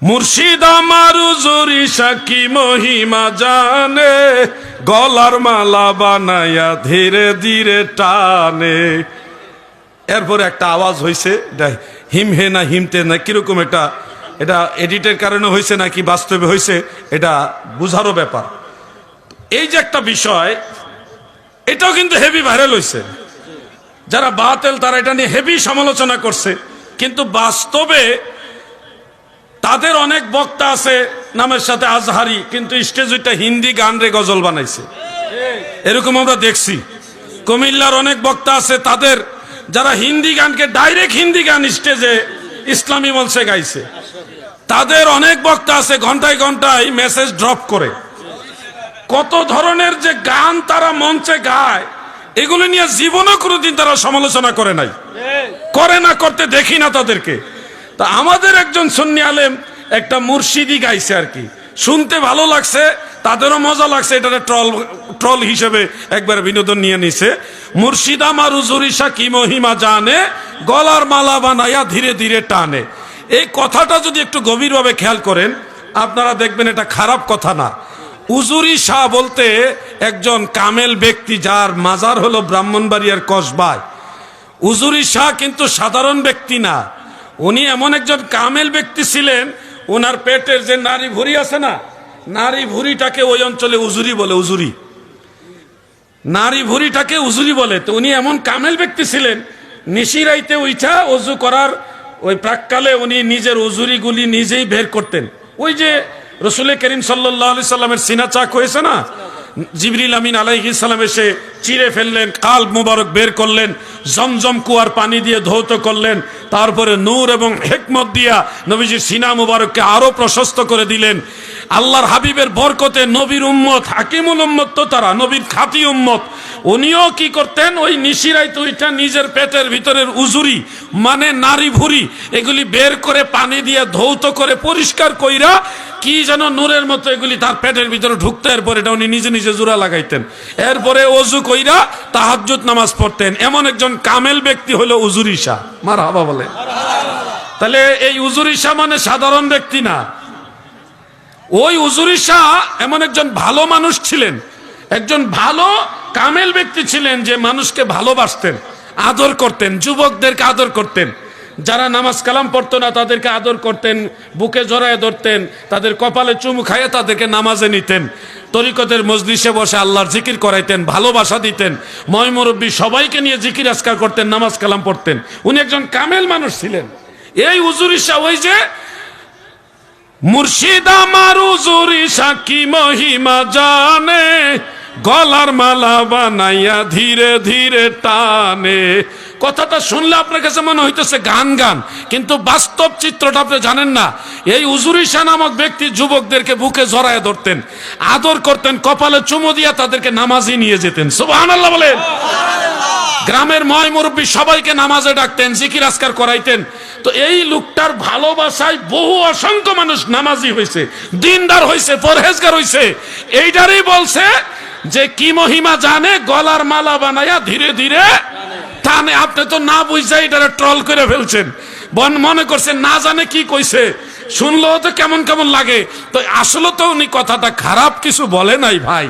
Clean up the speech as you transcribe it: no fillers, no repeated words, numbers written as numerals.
মুর্শিদ আমার হুজুরি সাকি মহিমা জানে, গলার মালা বানায়া ধীরে ধীরে টানে। এরপরে একটা আওয়াজ হয়েছে, হিমহে না হিমতে না কিরকম, এটা এডিটের কারণে হয়েছে নাকি বাস্তবে হয়েছে এটা বুঝারও ব্যাপার। এই যে একটা বিষয়, এটাও কিন্তু হেভি ভাইরাল হয়েছে। যারা বাতিল তারা এটা নিয়ে হেভি সমালোচনা করছে, কিন্তু বাস্তবে তাদের অনেক বক্তা আছে নামের সাথে আজহারি, কিন্তু স্টেজ ওইটা হিন্দি গান রে গজল বানাইছে। এরকম আমরা দেখছি। কুমিল্লার অনেক বক্তা আছে, তাদের যারা হিন্দি গানকে ডাইরেক্ট হিন্দি গান স্টেজে ইসলামী মঞ্চে গাইছে। তাদের অনেক বক্তা আছে ঘন্টায় ঘন্টায় মেসেজ ড্রপ করে। কত ধরনের যে গান তারা মঞ্চে গায়, এগুলো নিয়ে জীবনে কোনোদিন তারা সমালোচনা করে নাই, করে না, করতে দেখি না তাদেরকে। তা আমাদের একজন সুন্নি আলেম একটা মুর্শিদি গাইছে আর কি, শুনতে ভালো লাগছে, তাদেরও মজা লাগছে, এটা ট্রল হিসেবে একবার বিনোদন নিয়ে নিছে। মুর্শিদ আমার হুজুরি সাকি মহিমা জানে, গলার মালা বানায়া ধীরে ধীরে টানে। এই কথাটা যদি একটু গভীরভাবে খেয়াল করেন আপনারা দেখবেন এটা খারাপ কথা না। হুজুরি শাহ বলতে একজন কামেল ব্যক্তি, যার মাজার হলো ব্রাহ্মণবাড়িয়ার কসবায়। হুজুরি শাহ কিন্তু সাধারণ ব্যক্তি না, উনি এমন একজন কামেল ব্যক্তি ছিলেন। ওনার পেটের যে নারী ভুঁড়ি আছে না, নারী ভুঁড়িটাকে ওই অঞ্চলে উজুরি বলে, উজুরি, নারী ভুঁড়িটাকে উজুরি বলে। তো উনি এমন কামেল ব্যক্তি ছিলেন, নিশিরাইতে উঠা অজু করার ওই প্রাককালে উনি নিজের উজুরিগুলি নিজেই বের করতেন। ওই যে রসুল করিম সাল্লাল্লাহু আলাইহি সাল্লামের সিনা চাক হয়েছে না, জিবরিল আমিন আলাইহিস সালাম এসে চিরে ফেললেন, কাল্ব মুবারক বের করলেন, জমজম কুয়ার পানি দিয়ে ধৌত করলেন, তারপরে নূর এবং হিকমত দিয়া নবীজির সিনা মুবারককে আরো প্রশস্ত করে দিলেন। আল্লাহর হাবিবের বরকতে নবীর উম্মত, হাকিমুল উম্মত তো তারা, নবীর খাঁটি উম্মত, উনিও কি করতেন, ওই নিশিরাই তুইটা নিজের পেটের ভিতরের উজুরি মানে নারী ভুঁড়ি এগুলি বের করে পানি দিয়ে ধৌত করে পরিষ্কার কইরা কি যেন নূরের মতো এগুলি তার পেটের ভিতরে ঢুকতো। এরপরে এটা উনি নিজে নিজে জোড়া লাগাইতেন, এরপরে অজু কইরা তাহাজ্জুদ নামাজ পড়তেন। এমন একজন কামেল ব্যক্তি হলো হুজুরি শাহ। মারহাবা বলে। তাহলে এই হুজুরি শাহ মানে সাধারণ ব্যক্তি না। ওই হুজুরি শাহ এমন একজন ভালো মানুষ ছিলেন, একজন ভালো কামেল ব্যক্তি ছিলেন, যে মানুষকে ভালোবাসতেন, আদর করতেন, যুবকদেরকে আদর করতেন, যারা নামাজ কালাম পড়তো না তাদেরকে আদর করতেন, বুকে জড়ায় ধরতেন, তাদের কপালে চুমু খাইয়ে তাদেরকে নামাজে নিতেন, তরিকতের মজলিসে বসে আল্লাহর জিকির করাইতেন, ভালোবাসা দিতেন, ময় মুরব্বী সবাইকে নিয়ে জিকির আজকার করতেন, নামাজ কালাম পড়তেন। উনি একজন কামেল মানুষ ছিলেন। এই হুজুরি শাহ, ওই যে মুর্শিদ আমার হুজুরি সাকি মহিমা জানে, গলার মালা বানাইয়া ধীরে ধীরে টানে। কথাটা শুনলে আপনার কাছে মনে হইতেছে গান গান, কিন্তু বাস্তব চিত্রটা আপনি জানেন না। এই হুজুরি শাহ নামক ব্যক্তি যুবকদেরকে বুকে জড়ায় ধরতেন, আদর করতেন, কপালে চুমু দিয়া তাদেরকে নামাজে নিয়ে যেতেন। সুবহানাল্লাহ বলেন। গ্রামের ময় মুরব্বী সবাইকে নামাজে ডাকতেন, জিকির আজকার করাইতেন। তো এই লোকটার ভালোবাসায় বহু অসংখ্য মানুষ নামাজি হয়েছে, দিনদার হয়েছে, পরহেজগার হয়েছে। এইটারই বলছে যে কি মহিমা জানে, গলার মালা বানায়া ধীরে ধীরে টানে। আপনি তো না বুঝে এটারে ট্রল করে ফেলছেন, মনে করছেন না জানে কি কইছে, শুনলেও তো কেমন কেমন লাগে। তো আসলে তো উনি কথাটা খারাপ কিছু বলে নাই ভাই।